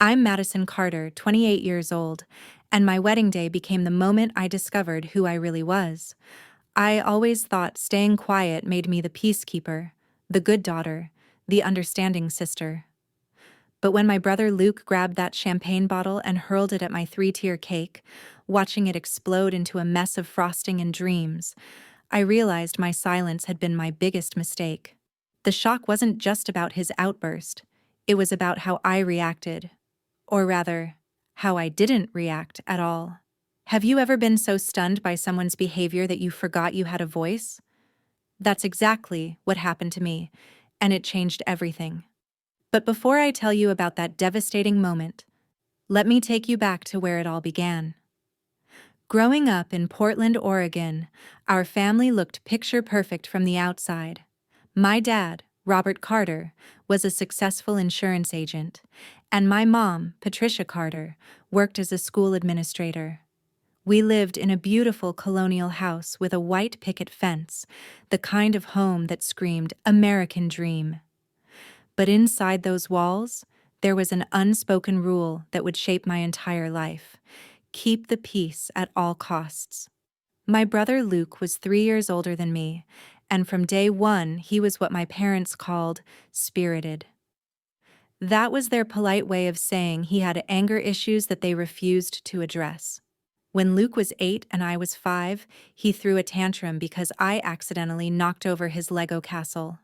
I'm Madison Carter, 28 years old, and my wedding day became the moment I discovered who I really was. I always thought staying quiet made me the peacekeeper, the good daughter, the understanding sister. But when my brother Luke grabbed that champagne bottle and hurled it at my three-tier cake, watching it explode into a mess of frosting and dreams, I realized my silence had been my biggest mistake. The shock wasn't just about his outburst, it was about how I reacted. Or rather, how I didn't react at all. Have you ever been so stunned by someone's behavior that you forgot you had a voice? That's exactly what happened to me, and it changed everything. But before I tell you about that devastating moment, let me take you back to where it all began. Growing up in Portland, Oregon, our family looked picture perfect from the outside. My dad, Robert Carter, was a successful insurance agent, and my mom, Patricia Carter, worked as a school administrator. We lived in a beautiful colonial house with a white picket fence, the kind of home that screamed American dream. But inside those walls, there was an unspoken rule that would shape my entire life: keep the peace at all costs. My brother Luke was 3 years older than me, and from day one he was what my parents called spirited. That was their polite way of saying he had anger issues that they refused to address. When Luke was 8 and I was 5, he threw a tantrum because I accidentally knocked over his Lego castle.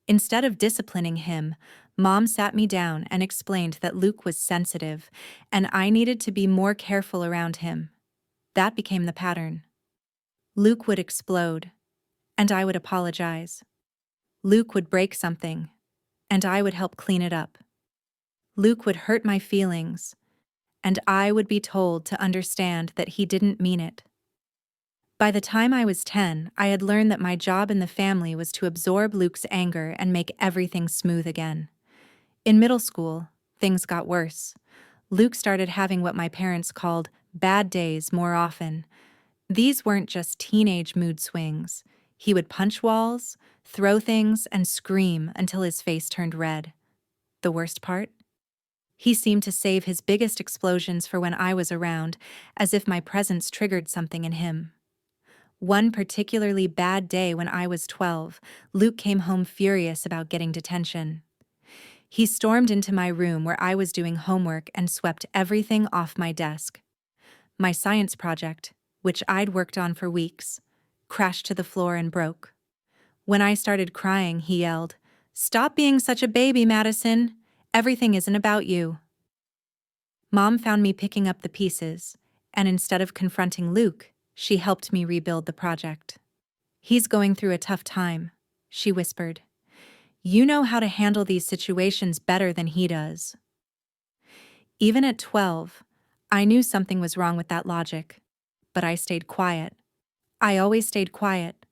Instead of disciplining him, Mom sat me down and explained that Luke was sensitive and I needed to be more careful around him. That became the pattern. Luke would explode, and I would apologize. Luke would break something, and I would help clean it up. Luke would hurt my feelings, and I would be told to understand that he didn't mean it. By the time I was 10, I had learned that my job in the family was to absorb Luke's anger and make everything smooth again. In middle school, things got worse. Luke started having what my parents called bad days more often. These weren't just teenage mood swings. He would punch walls, throw things, and scream until his face turned red. The worst part? He seemed to save his biggest explosions for when I was around, as if my presence triggered something in him. One particularly bad day when I was 12, Luke came home furious about getting detention. He stormed into my room where I was doing homework and swept everything off my desk. My science project, which I'd worked on for weeks, crashed to the floor and broke. When I started crying, he yelled, "Stop being such a baby, Madison. Everything isn't about you." Mom found me picking up the pieces, and instead of confronting Luke, she helped me rebuild the project. "He's going through a tough time," she whispered. "You know how to handle these situations better than he does." Even at 12, I knew something was wrong with that logic, but I stayed quiet. I always stayed quiet.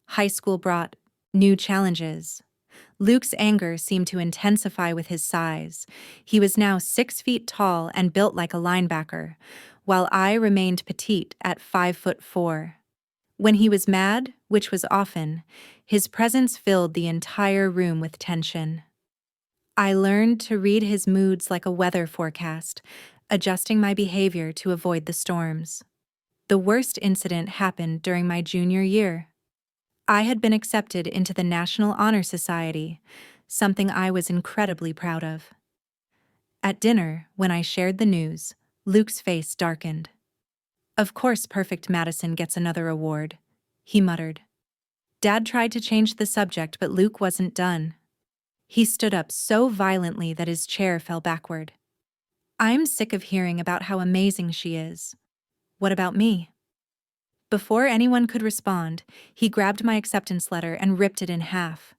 High school brought new challenges. Luke's anger seemed to intensify with his size. He was now 6 feet tall and built like a linebacker, while I remained petite at 5'4". When he was mad, which was often, his presence filled the entire room with tension. I learned to read his moods like a weather forecast, adjusting my behavior to avoid the storms. The worst incident happened during my junior year. I had been accepted into the National Honor Society, something I was incredibly proud of. At dinner, when I shared the news, Luke's face darkened. "Of course Perfect Madison gets another award," he muttered. Dad tried to change the subject, but Luke wasn't done. He stood up so violently that his chair fell backward. "I'm sick of hearing about how amazing she is. What about me?" Before anyone could respond, he grabbed my acceptance letter and ripped it in half.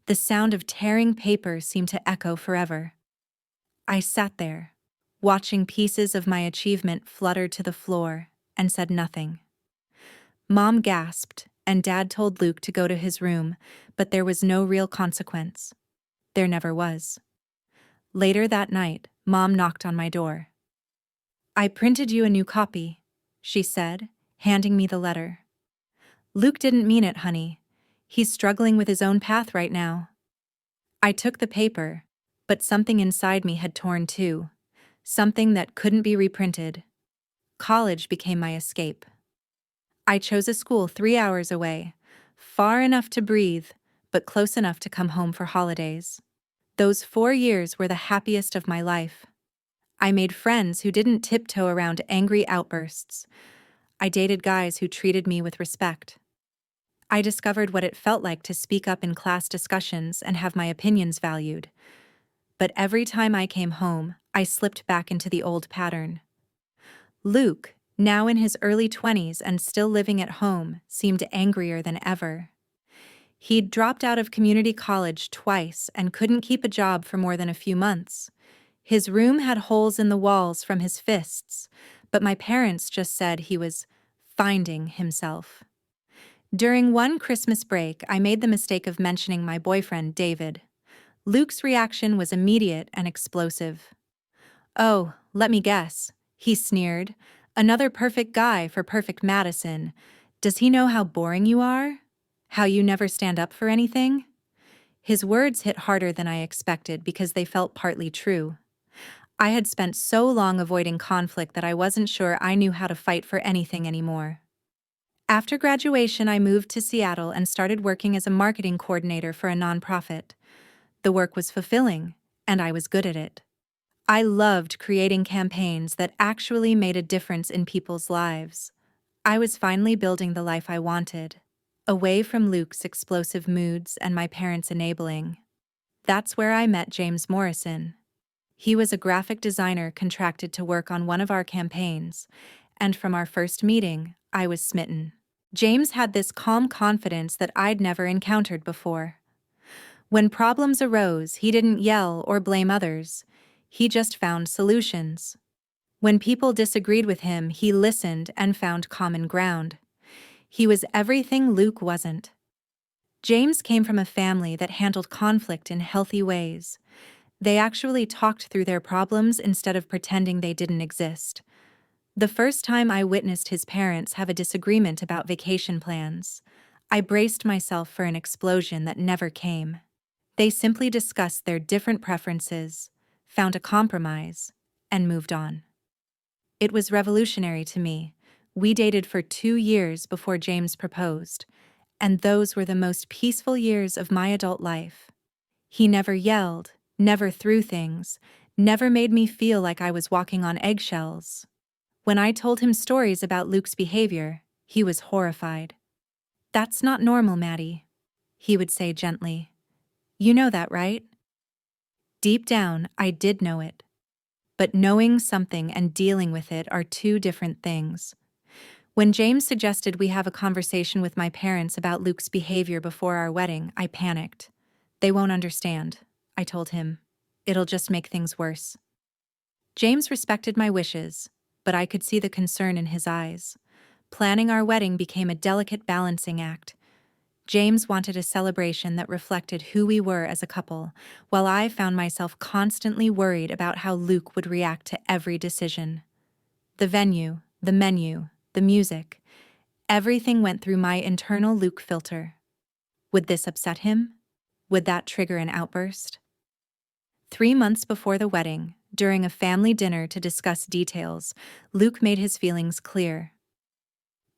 The sound of tearing paper seemed to echo forever. I sat there, watching pieces of my achievement flutter to the floor, and said nothing. Mom gasped, and Dad told Luke to go to his room, but there was no real consequence. There never was. Later that night, Mom knocked on my door. "I printed you a new copy," she said, handing me the letter. "Luke didn't mean it, honey. He's struggling with his own path right now." I took the paper, but something inside me had torn too. something that couldn't be reprinted. College became my escape. I chose a school 3 hours away, far enough to breathe, but close enough to come home for holidays. Those 4 years were the happiest of my life. I made friends who didn't tiptoe around angry outbursts. I dated guys who treated me with respect. I discovered what it felt like to speak up in class discussions and have my opinions valued. But every time I came home, I slipped back into the old pattern. Luke, now in his early 20s and still living at home, seemed angrier than ever. He'd dropped out of community college twice and couldn't keep a job for more than a few months. His room had holes in the walls from his fists, but my parents just said he was finding himself. During one Christmas break, I made the mistake of mentioning my boyfriend, David. Luke's reaction was immediate and explosive. "Oh, let me guess," he sneered. "Another perfect guy for perfect Madison. Does he know how boring you are? How you never stand up for anything?" His words hit harder than I expected because they felt partly true. I had spent so long avoiding conflict that I wasn't sure I knew how to fight for anything anymore. After graduation, I moved to Seattle and started working as a marketing coordinator for a nonprofit. The work was fulfilling, and I was good at it. I loved creating campaigns that actually made a difference in people's lives. I was finally building the life I wanted, away from Luke's explosive moods and my parents' enabling. That's where I met James Morrison. He was a graphic designer contracted to work on one of our campaigns, and from our first meeting, I was smitten. James had this calm confidence that I'd never encountered before. When problems arose, he didn't yell or blame others. He just found solutions. When people disagreed with him, he listened and found common ground. He was everything Luke wasn't. James came from a family that handled conflict in healthy ways. They actually talked through their problems instead of pretending they didn't exist. The first time I witnessed his parents have a disagreement about vacation plans, I braced myself for an explosion that never came. They simply discussed their different preferences, found a compromise, and moved on. It was revolutionary to me. We dated for 2 years before James proposed, and those were the most peaceful years of my adult life. He never yelled, never threw things, never made me feel like I was walking on eggshells. When I told him stories about Luke's behavior, he was horrified. "That's not normal, Maddie," he would say gently. "You know that, right?" Deep down, I did know it. But knowing something and dealing with it are two different things. When James suggested we have a conversation with my parents about Luke's behavior before our wedding, I panicked. "They won't understand," I told him. "It'll just make things worse." James respected my wishes, but I could see the concern in his eyes. Planning our wedding became a delicate balancing act. James wanted a celebration that reflected who we were as a couple, while I found myself constantly worried about how Luke would react to every decision. The venue, the menu, the music, everything went through my internal Luke filter. Would this upset him? Would that trigger an outburst? 3 months before the wedding, during a family dinner to discuss details, Luke made his feelings clear.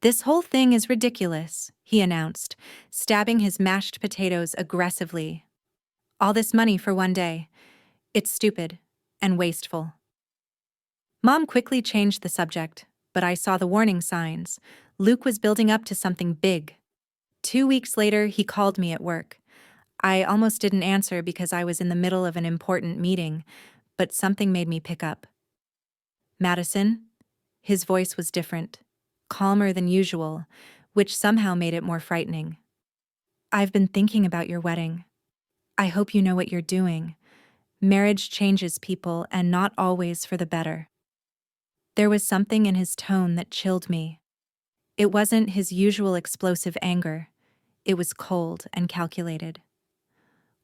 "This whole thing is ridiculous," he announced, stabbing his mashed potatoes aggressively. "All this money for one day. It's stupid and wasteful." Mom quickly changed the subject, but I saw the warning signs. Luke was building up to something big. 2 weeks later, he called me at work. I almost didn't answer because I was in the middle of an important meeting, but something made me pick up. "Madison?" His voice was different, calmer than usual, which somehow made it more frightening. "I've been thinking about your wedding. I hope you know what you're doing. Marriage changes people, and not always for the better." There was something in his tone that chilled me. It wasn't his usual explosive anger. It was cold and calculated.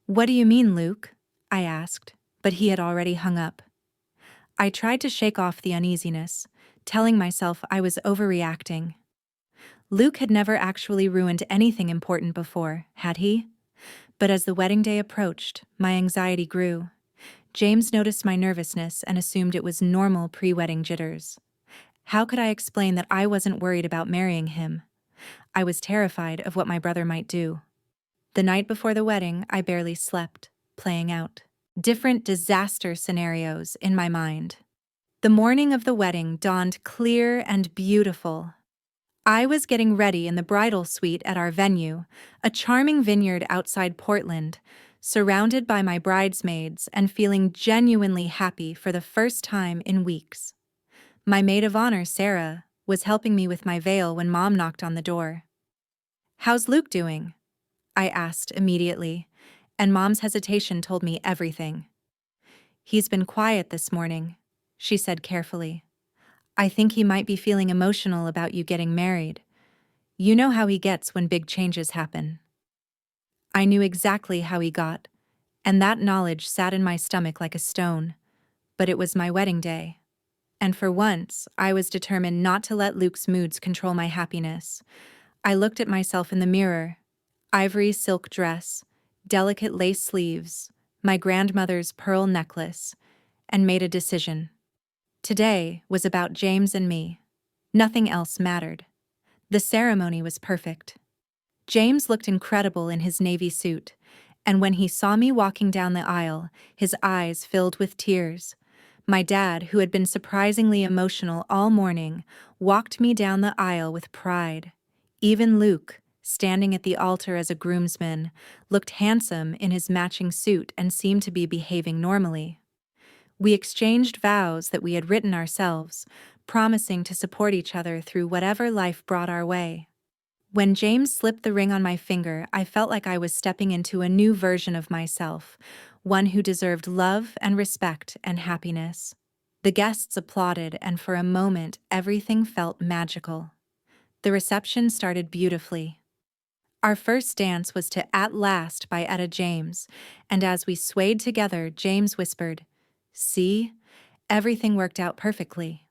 "What do you mean, Luke?" I asked, but he had already hung up. I tried to shake off the uneasiness, telling myself I was overreacting. Luke had never actually ruined anything important before, had he? But as the wedding day approached, my anxiety grew. James noticed my nervousness and assumed it was normal pre-wedding jitters. How could I explain that I wasn't worried about marrying him? I was terrified of what my brother might do. The night before the wedding, I barely slept, playing out different disaster scenarios in my mind. The morning of the wedding dawned clear and beautiful. I was getting ready in the bridal suite at our venue, a charming vineyard outside Portland, surrounded by my bridesmaids and feeling genuinely happy for the first time in weeks. My maid of honor, Sarah, was helping me with my veil when Mom knocked on the door. "How's Luke doing?" I asked immediately, and Mom's hesitation told me everything. "He's been quiet this morning," she said carefully. "I think he might be feeling emotional about you getting married. You know how he gets when big changes happen." I knew exactly how he got, and that knowledge sat in my stomach like a stone. But it was my wedding day. And for once, I was determined not to let Luke's moods control my happiness. I looked at myself in the mirror. Ivory silk dress, delicate lace sleeves, my grandmother's pearl necklace, and made a decision. Today was about James and me. Nothing else mattered. The ceremony was perfect. James looked incredible in his navy suit, and when he saw me walking down the aisle, his eyes filled with tears. My dad, who had been surprisingly emotional all morning, walked me down the aisle with pride. Even Luke, standing at the altar as a groomsman, looked handsome in his matching suit and seemed to be behaving normally. We exchanged vows that we had written ourselves, promising to support each other through whatever life brought our way. When James slipped the ring on my finger, I felt like I was stepping into a new version of myself, one who deserved love and respect and happiness. The guests applauded, and for a moment, everything felt magical. The reception started beautifully. Our first dance was to "At Last" by Etta James, and as we swayed together, James whispered, "See? Everything worked out perfectly."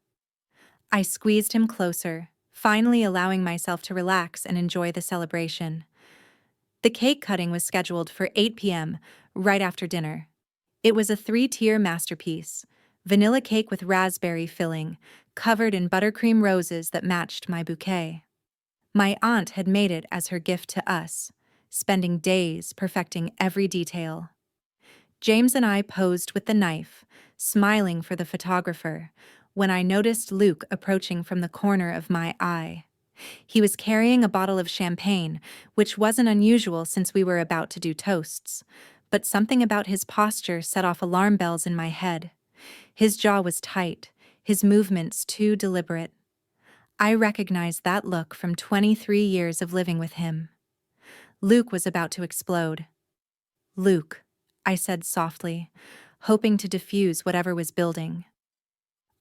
I squeezed him closer, finally allowing myself to relax and enjoy the celebration. The cake cutting was scheduled for 8 p.m., right after dinner. It was a 3-tier masterpiece: vanilla cake with raspberry filling, covered in buttercream roses that matched my bouquet. My aunt had made it as her gift to us, spending days perfecting every detail. James and I posed with the knife, smiling for the photographer, when I noticed Luke approaching from the corner of my eye. He was carrying a bottle of champagne, which wasn't unusual since we were about to do toasts, but something about his posture set off alarm bells in my head. His jaw was tight, his movements too deliberate. I recognized that look from 23 years of living with him. Luke was about to explode. "Luke," I said softly, hoping to diffuse whatever was building.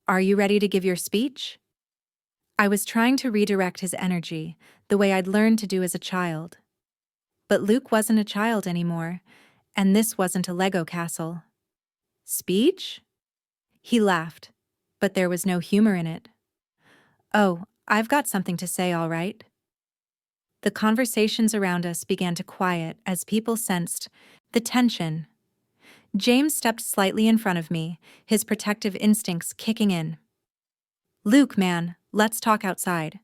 "Are you ready to give your speech?" I was trying to redirect his energy, the way I'd learned to do as a child. But Luke wasn't a child anymore, and this wasn't a Lego castle. "Speech?" He laughed, but there was no humor in it. "Oh, I've got something to say, all right." The conversations around us began to quiet as people sensed the tension. James stepped slightly in front of me, his protective instincts kicking in. "Luke, man, let's talk outside,"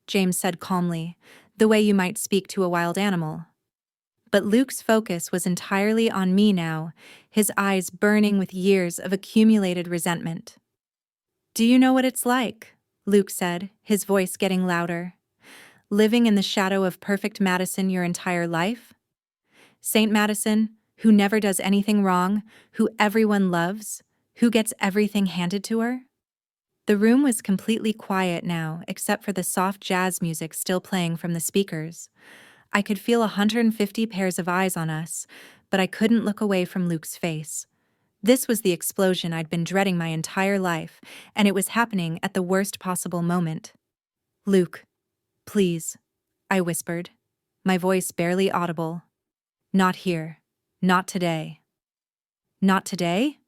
James said calmly, the way you might speak to a wild animal. But Luke's focus was entirely on me now, his eyes burning with years of accumulated resentment. "Do you know what it's like?" Luke said, his voice getting louder. "Living in the shadow of perfect Madison your entire life? Saint Madison, who never does anything wrong, who everyone loves, who gets everything handed to her?" The room was completely quiet now, except for the soft jazz music still playing from the speakers. I could feel 150 pairs of eyes on us, but I couldn't look away from Luke's face. This was the explosion I'd been dreading my entire life, and it was happening at the worst possible moment. "Luke, please," I whispered, my voice barely audible. "Not here. Not today." "Not today?"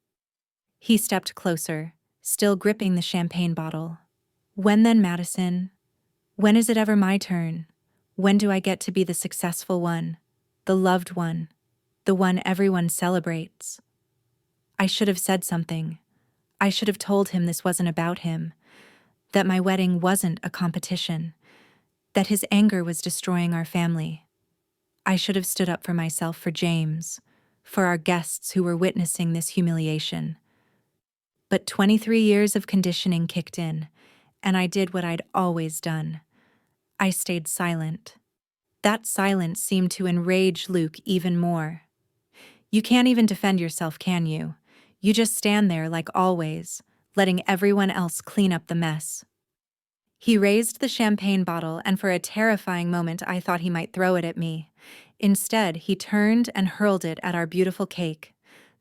He stepped closer, still gripping the champagne bottle. "When then, Madison? When is it ever my turn? When do I get to be the successful one, the loved one, the one everyone celebrates?" I should have said something. I should have told him this wasn't about him, that my wedding wasn't a competition, that his anger was destroying our family. I should have stood up for myself, for James, for our guests who were witnessing this humiliation. But 23 years of conditioning kicked in, and I did what I'd always done. I stayed silent. That silence seemed to enrage Luke even more. You can't even defend yourself, can you? You just stand there like always, letting everyone else clean up the mess. He raised the champagne bottle, and for a terrifying moment I thought he might throw it at me. Instead, he turned and hurled it at our beautiful cake.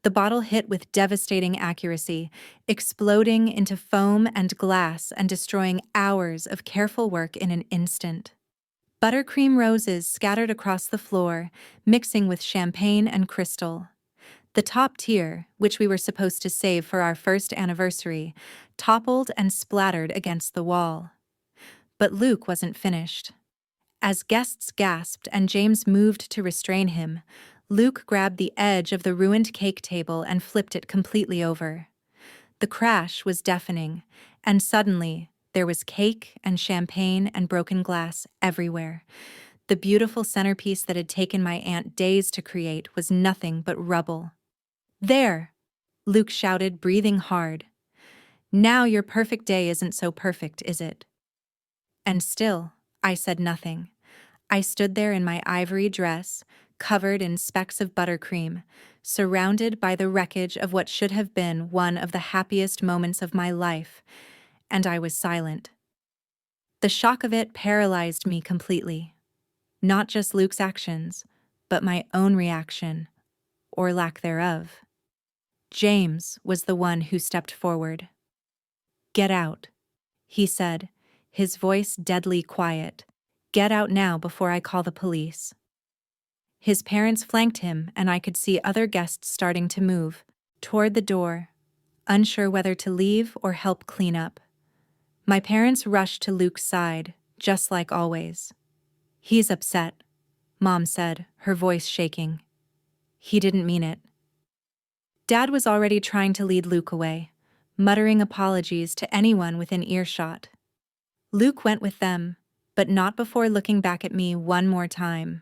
The bottle hit with devastating accuracy, exploding into foam and glass and destroying hours of careful work in an instant. Buttercream roses scattered across the floor, mixing with champagne and crystal. The top tier, which we were supposed to save for our first anniversary, toppled and splattered against the wall. But Luke wasn't finished. As guests gasped and James moved to restrain him, Luke grabbed the edge of the ruined cake table and flipped it completely over. The crash was deafening, and suddenly there was cake and champagne and broken glass everywhere. The beautiful centerpiece that had taken my aunt days to create was nothing but rubble. "There!" Luke shouted, breathing hard. "Now your perfect day isn't so perfect, is it?" And still, I said nothing. I stood there in my ivory dress, covered in specks of buttercream, surrounded by the wreckage of what should have been one of the happiest moments of my life, and I was silent. The shock of it paralyzed me completely. Not just Luke's actions, but my own reaction, or lack thereof. James was the one who stepped forward. "Get out," he said, his voice deadly quiet. "Get out now before I call the police." His parents flanked him, and I could see other guests starting to move toward the door, unsure whether to leave or help clean up. My parents rushed to Luke's side, just like always. "He's upset," Mom said, her voice shaking. "He didn't mean it." Dad was already trying to lead Luke away, muttering apologies to anyone within earshot. Luke went with them, but not before looking back at me one more time.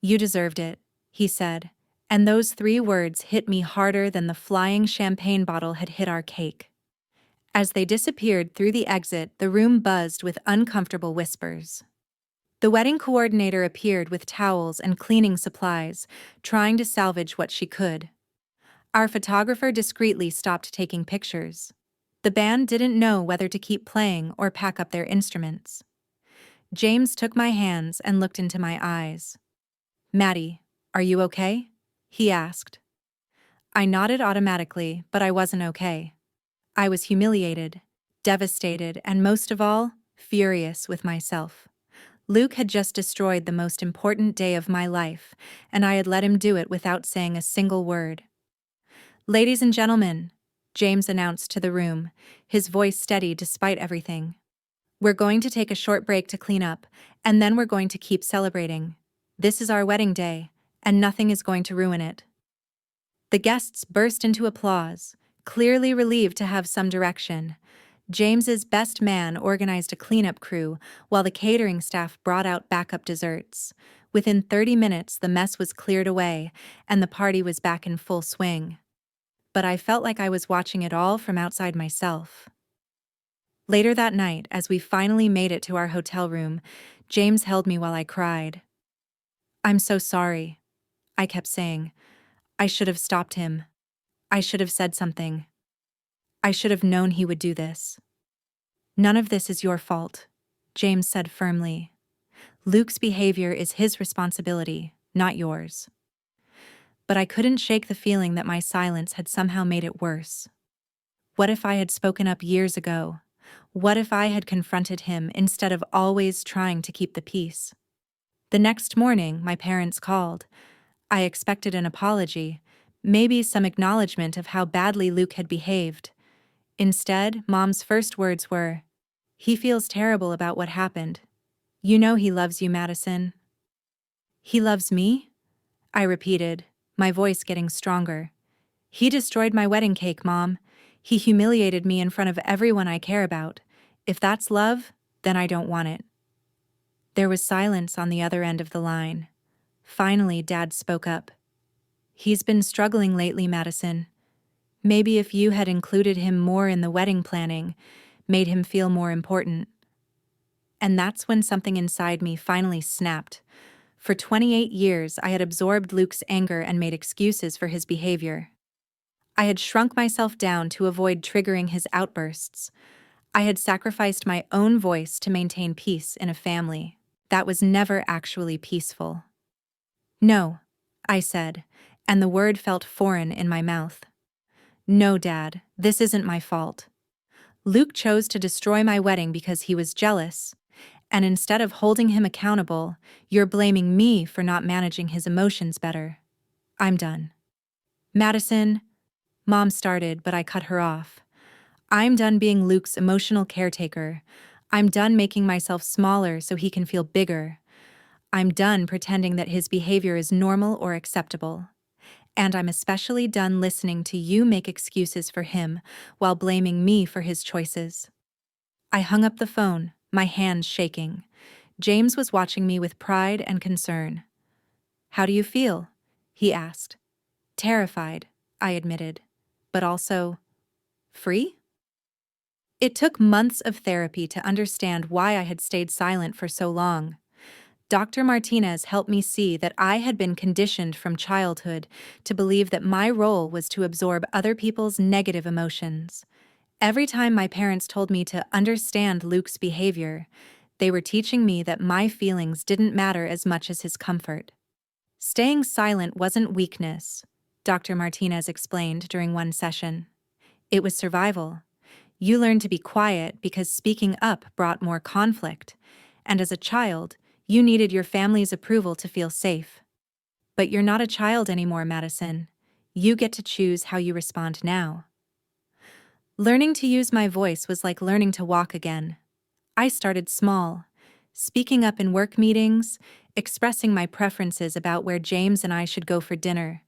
"You deserved it," he said, and those 3 words hit me harder than the flying champagne bottle had hit our cake. As they disappeared through the exit, the room buzzed with uncomfortable whispers. The wedding coordinator appeared with towels and cleaning supplies, trying to salvage what she could. Our photographer discreetly stopped taking pictures. The band didn't know whether to keep playing or pack up their instruments. James took my hands and looked into my eyes. "Maddie, are you okay?" he asked. I nodded automatically, but I wasn't okay. I was humiliated, devastated, and most of all, furious with myself. Luke had just destroyed the most important day of my life, and I had let him do it without saying a single word. "Ladies and gentlemen," James announced to the room, his voice steady despite everything. "We're going to take a short break to clean up, and then we're going to keep celebrating. This is our wedding day, and nothing is going to ruin it." The guests burst into applause, clearly relieved to have some direction. James's best man organized a cleanup crew, while the catering staff brought out backup desserts. Within 30 minutes, the mess was cleared away, and the party was back in full swing. But I felt like I was watching it all from outside myself. Later that night, as we finally made it to our hotel room, James held me while I cried. "I'm so sorry," I kept saying. "I should have stopped him. I should have said something. I should have known he would do this." "None of this is your fault," James said firmly. "Luke's behavior is his responsibility, not yours." But I couldn't shake the feeling that my silence had somehow made it worse. What if I had spoken up years ago? What if I had confronted him instead of always trying to keep the peace? The next morning, my parents called. I expected an apology, maybe some acknowledgement of how badly Luke had behaved. Instead, Mom's first words were, "He feels terrible about what happened. You know he loves you, Madison." "He loves me?" I repeated, my voice getting stronger. He destroyed my wedding cake, Mom. He humiliated me in front of everyone I care about. If that's love, then I don't want it. There was silence on the other end of the line. Finally, Dad spoke up. He's been struggling lately, Madison. Maybe if you had included him more in the wedding planning, made him feel more important. And that's when something inside me finally snapped. For 28 years, I had absorbed Luke's anger and made excuses for his behavior. I had shrunk myself down to avoid triggering his outbursts. I had sacrificed my own voice to maintain peace in a family that was never actually peaceful. No, I said, and the word felt foreign in my mouth. No, Dad, this isn't my fault. Luke chose to destroy my wedding because he was jealous, and instead of holding him accountable, you're blaming me for not managing his emotions better. I'm done. Madison, Mom started, but I cut her off. I'm done being Luke's emotional caretaker. I'm done making myself smaller so he can feel bigger. I'm done pretending that his behavior is normal or acceptable. And I'm especially done listening to you make excuses for him while blaming me for his choices. I hung up the phone, my hands shaking. James was watching me with pride and concern. How do you feel? He asked. Terrified, I admitted, but also free? It took months of therapy to understand why I had stayed silent for so long. Dr. Martinez helped me see that I had been conditioned from childhood to believe that my role was to absorb other people's negative emotions. Every time my parents told me to understand Luke's behavior, they were teaching me that my feelings didn't matter as much as his comfort. Staying silent wasn't weakness, Dr. Martinez explained during one session. It was survival. You learned to be quiet because speaking up brought more conflict, and as a child, you needed your family's approval to feel safe. But you're not a child anymore, Madison. You get to choose how you respond now. Learning to use my voice was like learning to walk again. I started small, speaking up in work meetings, expressing my preferences about where James and I should go for dinner,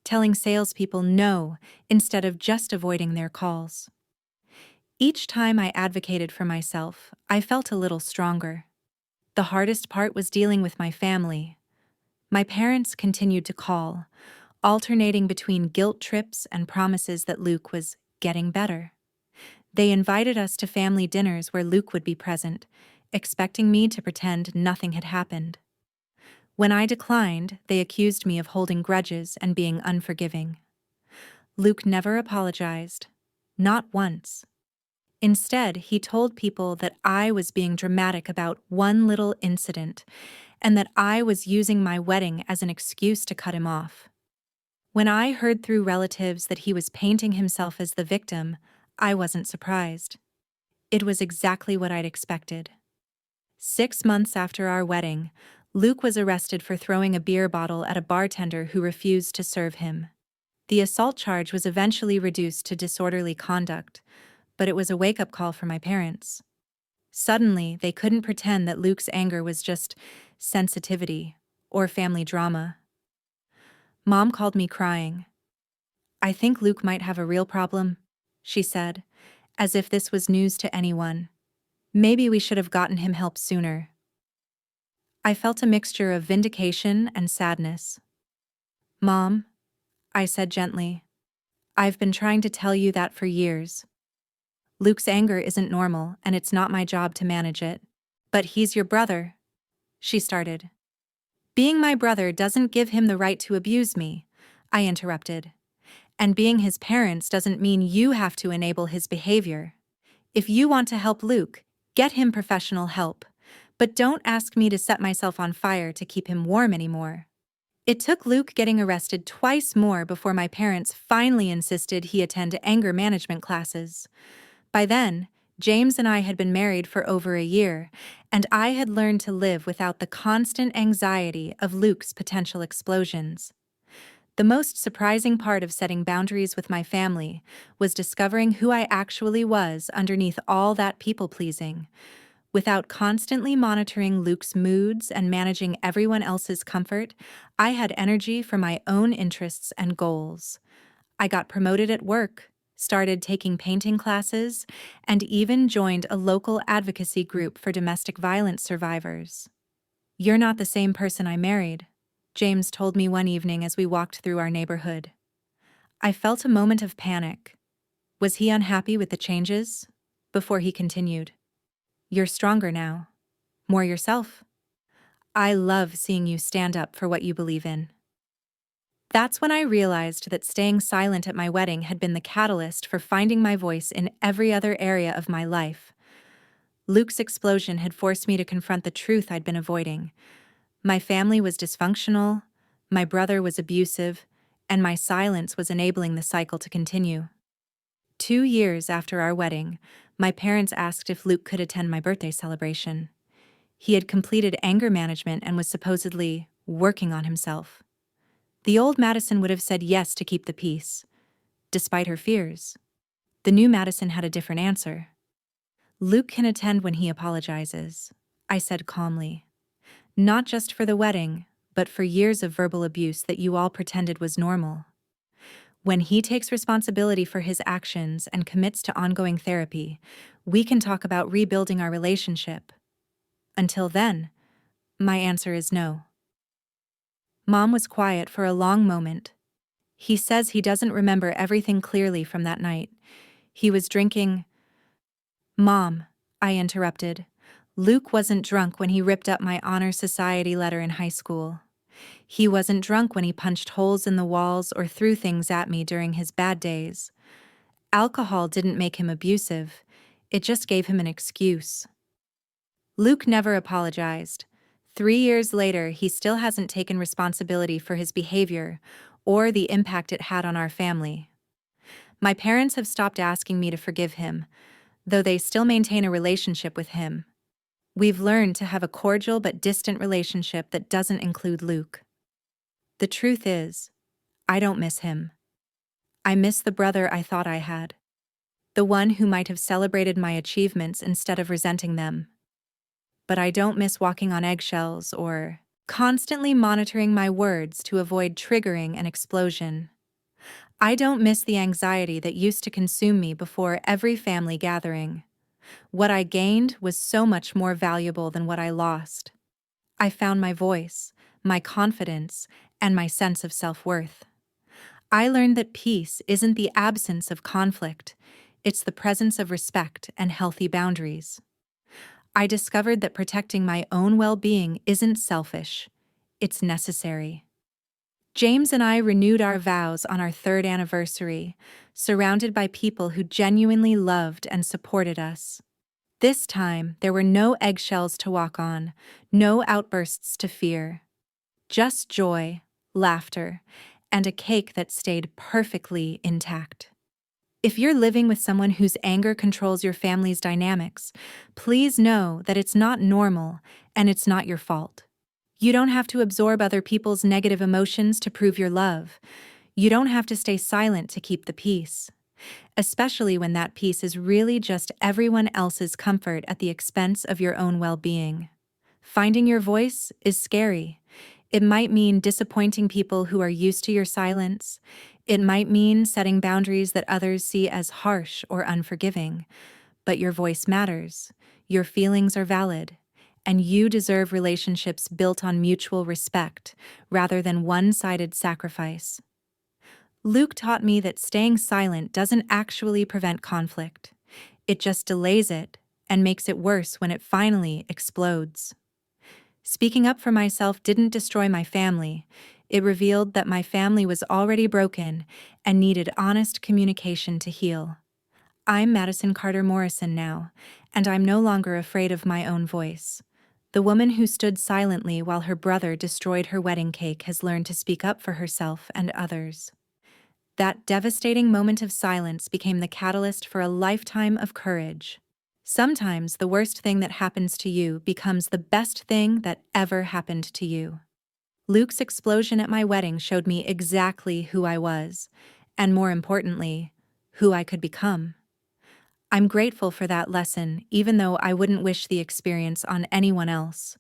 telling salespeople no instead of just avoiding their calls. Each time I advocated for myself, I felt a little stronger. The hardest part was dealing with my family. My parents continued to call, alternating between guilt trips and promises that Luke was getting better. They invited us to family dinners where Luke would be present, expecting me to pretend nothing had happened. When I declined, they accused me of holding grudges and being unforgiving. Luke never apologized, not once. Instead, he told people that I was being dramatic about one little incident and that I was using my wedding as an excuse to cut him off. When I heard through relatives that he was painting himself as the victim, I wasn't surprised. It was exactly what I'd expected. 6 months after our wedding, Luke was arrested for throwing a beer bottle at a bartender who refused to serve him. The assault charge was eventually reduced to disorderly conduct, but it was a wake-up call for my parents. Suddenly, they couldn't pretend that Luke's anger was just sensitivity or family drama. Mom called me crying. I think Luke might have a real problem, she said, as if this was news to anyone. Maybe we should have gotten him help sooner. I felt a mixture of vindication and sadness. Mom, I said gently, I've been trying to tell you that for years. Luke's anger isn't normal, and it's not my job to manage it. But he's your brother, she started. Being my brother doesn't give him the right to abuse me, I interrupted. And being his parents doesn't mean you have to enable his behavior. If you want to help Luke, get him professional help. But don't ask me to set myself on fire to keep him warm anymore. It took Luke getting arrested twice more before my parents finally insisted he attend anger management classes. By then, James and I had been married for over a year, and I had learned to live without the constant anxiety of Luke's potential explosions. The most surprising part of setting boundaries with my family was discovering who I actually was underneath all that people-pleasing. Without constantly monitoring Luke's moods and managing everyone else's comfort, I had energy for my own interests and goals. I got promoted at work, started taking painting classes, and even joined a local advocacy group for domestic violence survivors. "You're not the same person I married," James told me one evening as we walked through our neighborhood. I felt a moment of panic. Was he unhappy with the changes? Before he continued, "You're stronger now. More yourself. I love seeing you stand up for what you believe in." That's when I realized that staying silent at my wedding had been the catalyst for finding my voice in every other area of my life. Luke's explosion had forced me to confront the truth I'd been avoiding. My family was dysfunctional, my brother was abusive, and my silence was enabling the cycle to continue. 2 years after our wedding, my parents asked if Luke could attend my birthday celebration. He had completed anger management and was supposedly working on himself. The old Madison would have said yes to keep the peace, despite her fears. The new Madison had a different answer. "Luke can attend when he apologizes," I said calmly. "Not just for the wedding, but for years of verbal abuse that you all pretended was normal. When he takes responsibility for his actions and commits to ongoing therapy, we can talk about rebuilding our relationship. Until then, my answer is no." Mom was quiet for a long moment. "He says he doesn't remember everything clearly from that night. He was drinking—" "Mom," I interrupted, "Luke wasn't drunk when he ripped up my honor society letter in high school. He wasn't drunk when he punched holes in the walls or threw things at me during his bad days. Alcohol didn't make him abusive. It just gave him an excuse." Luke never apologized. 3 years later, he still hasn't taken responsibility for his behavior or the impact it had on our family. My parents have stopped asking me to forgive him, though they still maintain a relationship with him. We've learned to have a cordial but distant relationship that doesn't include Luke. The truth is, I don't miss him. I miss the brother I thought I had. The one who might have celebrated my achievements instead of resenting them. But I don't miss walking on eggshells or constantly monitoring my words to avoid triggering an explosion. I don't miss the anxiety that used to consume me before every family gathering. What I gained was so much more valuable than what I lost. I found my voice, my confidence, and my sense of self-worth. I learned that peace isn't the absence of conflict, it's the presence of respect and healthy boundaries. I discovered that protecting my own well-being isn't selfish, it's necessary. James and I renewed our vows on our 3rd anniversary, surrounded by people who genuinely loved and supported us. This time, there were no eggshells to walk on, no outbursts to fear. Just joy, laughter, and a cake that stayed perfectly intact. If you're living with someone whose anger controls your family's dynamics, please know that it's not normal and it's not your fault. You don't have to absorb other people's negative emotions to prove your love. You don't have to stay silent to keep the peace, especially when that peace is really just everyone else's comfort at the expense of your own well-being. Finding your voice is scary. It might mean disappointing people who are used to your silence. It might mean setting boundaries that others see as harsh or unforgiving. But your voice matters. Your feelings are valid. And you deserve relationships built on mutual respect rather than one-sided sacrifice. Luke taught me that staying silent doesn't actually prevent conflict. It just delays it and makes it worse when it finally explodes. Speaking up for myself didn't destroy my family. It revealed that my family was already broken and needed honest communication to heal. I'm Madison Carter Morrison now, and I'm no longer afraid of my own voice. The woman who stood silently while her brother destroyed her wedding cake has learned to speak up for herself and others. That devastating moment of silence became the catalyst for a lifetime of courage. Sometimes the worst thing that happens to you becomes the best thing that ever happened to you. Luke's explosion at my wedding showed me exactly who I was, and more importantly, who I could become. I'm grateful for that lesson, even though I wouldn't wish the experience on anyone else.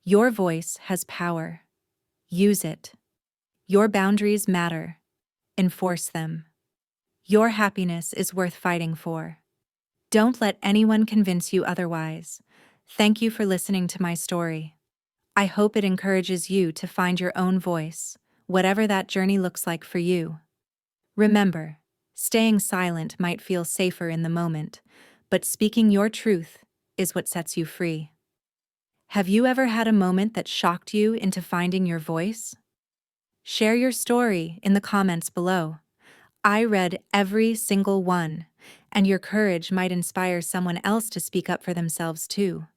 Your voice has power. Use it. Your boundaries matter. enforce them. Your happiness is worth fighting for. Don't let anyone convince you otherwise. Thank you for listening to my story. I hope it encourages you to find your own voice, whatever that journey looks like for you. Remember, staying silent might feel safer in the moment, but speaking your truth is what sets you free. Have you ever had a moment that shocked you into finding your voice? Share your story in the comments below. I read every single one, and your courage might inspire someone else to speak up for themselves too.